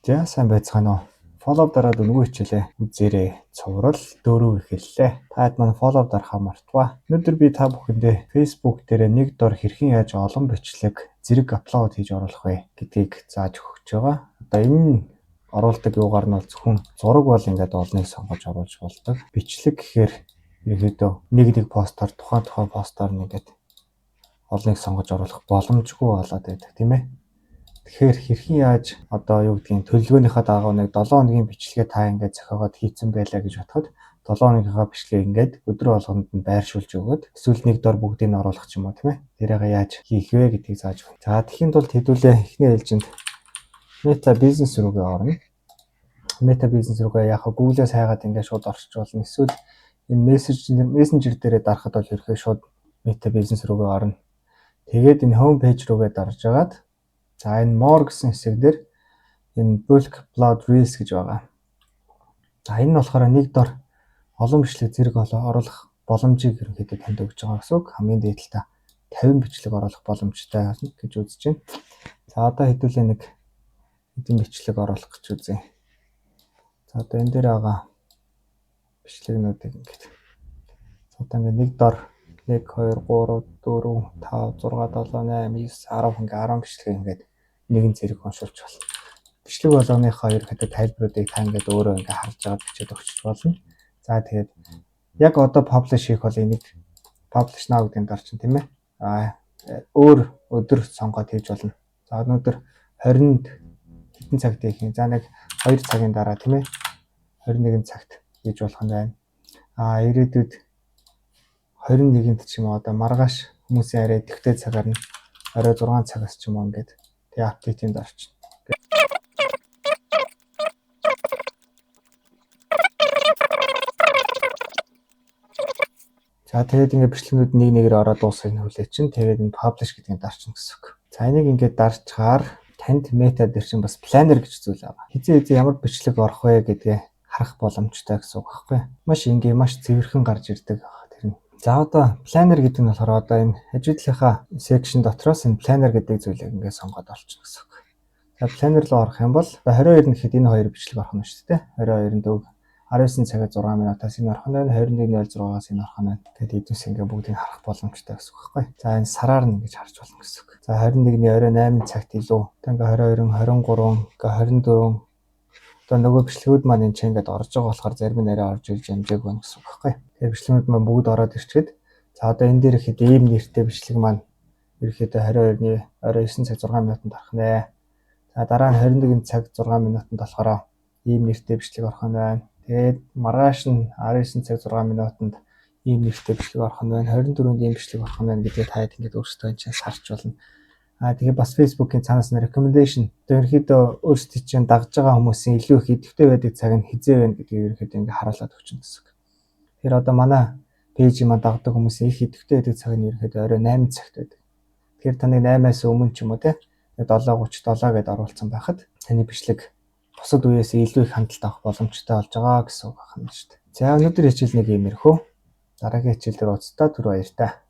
За сайн байцгаана уу. Follow дараад өнгөө хичээлээ үзээрэй. Цуврал 4 эхэллээ. Таад маань follow дарахаа мартваа. Өнөөдөр би та бүхэндээ Facebook дээр нэг дор хэрхэн яаж олон бичлэг зэрэг апплод хийж оруулах вэ гэдгийг зааж өгч байгаа. Одоо энэ оруулдаг юугаар нь бол зөвхөн зураг бол ингээд олныг сонгож оруулж болдог. Бичлэг гэхээр ерөөдөө нэг постоор тухайн постоор нэгээд олныг сонгож оруулах боломжгүй болоод байдаг тийм ээ. Тэгэхээр хэрхэн яаж одоо юу гэдгийг төлөвлөгөөнийхөө дагуу нэг 7 хоногийн бичлэгээ та ингээд зохиогоод хийцэн байлаа гэж бодоход 7 хоногийнхаа бичлэгээ ингээд өдөр болгонд нь байршуулж өгөөд эсвэл нэг дор бүгдийг нь оруулах ч юм уу тийм ээ. Тэрийг яаж хийх вэ гэдгийг зааж өгье. За тэхийн тулд хэдүүлээ эхний ээлжинд Meta Business руугээ орно. Meta Business руугээ яг Google-ээс хайгаад ингээд шууд орчих болно. Эсвэл энэ Messenger дээрээ дарахад бол ерөөхдөө шууд Meta Business руугээ орно. Тэгээд энэ home page руугээ дарж агаад за энэ more гэсэн хэсэг дээр энэ bulk upload reels гэж байгаа. За энэ нь болохоор нэг дор олон бичлэг зэрэг оруулах боломжийг ерөнхийдөө танд өгч байгаа гэсэн үг. Хамгийн дээд талаа 50 бичлэг оруулах боломжтой гэж үзэж байна. За одоо хэдүүлээ нэг хэдэн бичлэг оруулах гэж үзье. За одоо энэ дээр байгаа бичлэгнүүдийг ингээд. За одоо ингээд нэг дор 1 2 3 4 5 6 7 8 9 10 ингээд 10 бичлэг ингээд нэгэн зэрэг уншуулж болно. Бичлэг болгоныхоо ерөнхийдөө тайлбаруудыг та ингээд өөрөө ингээд харж аваад бичээд өгч болно. За тэгээд яг одоо publish хийх бол энийг publish now гэдэгт орчин тийм ээ. Өөр өдөр сонгоод хийж болно. За өнөөдөр 20-нд хэдэн цагт хийх юм? За нэг 2 цагийн дараа тийм ээ. 21 цагт хийж болох нь байна. Ирээдүйд 21-нд ч юм уу одоо маргааш хүмүүсийн арай төвтэй цагаар нь орой 6 цагаас ч юм уу ингээд тэгээ апдейтинд орчин. За тэгээд ингээд бичлэгнүүд нэг нэгээр ороод дуусахыг хүлээж чинь тэгээд энэ publish гэдгийг дарчин гэсэн үг. За энийг ингээд дарчгаар танд Meta дээр чинь бас planner гэж зүйл байгаа. Хизээ ямар бичлэг орох вэ гэдгээ харах боломжтой гэсэн үг байхгүй. Маш энгийн, маш цэвэрхэн гарч ирдэг тэр нь. За одоо planner гэдэг нь болохоор одоо энэ ажидлынхаа section дотроос энэ planner гэдэг зүйлийг ингээд сонгоод олчихно гэсэн үг. За planner руу орох юм бол 22 нэхэд энэ хоёр бичлэг орох нь шүү дээ. 22-нд 19 цагаас 6 минутаас энэ орох нь байна. 21:06-аас энэ орох нь байна. Тэгээд эдгээс ингээд бүгдийг харах боломжтой гэсэн үг байхгүй. За энэ сараар нь ингэж харж болно гэсэн үг. За 21-ний орой 8 цагт илүү. Ингээ 22, 23, ингээ 24 одоо нөгөө бичлэгүүд маань энэ чинь ингээд орж байгаа болохоор зарим нь арай орж ирж амжааг байна гэсэн үг байхгүй. Тэгээд бичлэгүүд маань бүгд ороод ирчихэд за одоо энэ дээр ихэд ийм нэртэй бичлэг маань ерөөхдөө 22-ны орой 9 цаг 6 минутанд орох нэ. За дараа нь 21 цаг 6 минутанд болохоор ийм нэртэй бичлэг орох нь байна. Тэгээд маргааш нь 19 цаг 6 минутанд ийм нэртэй бичлэг орох нь байна. 24-нд ийм бичлэг орох нь байна гэдгийг таад ингээд өөрсдөө энэ чинь сарч болно. Тэгээ бас Facebook-ийн цаанаас нь recommendation. Ерөнхийдөө өөрсдөө чинь дагж байгаа хүмүүсийн илүү их идэвхтэй байдаг цаг нь хизээ байна гэдгийг ерөнхийдөө ингээд харуулад өгч гэсэн. Тэгэхээр одоо манай пэйжийг маань дагдаг хүмүүсийн их идэвхтэй байдаг цаг нь ерөнхийдөө орой 8 цагт байдаг. Тэгэхээр таны 8-аас өмнө ч юм уу те 7:37 гэдээ оруулсан байхад таны бичлэг бусад үеэс илүү их хандлт авах боломжтой болж байгаа гэсэн үг байна шүү дээ. За өнөөдөр хичээл нэг иймэрхүү. Дараагийн хичээл дээр уулзтаа түр баяр та.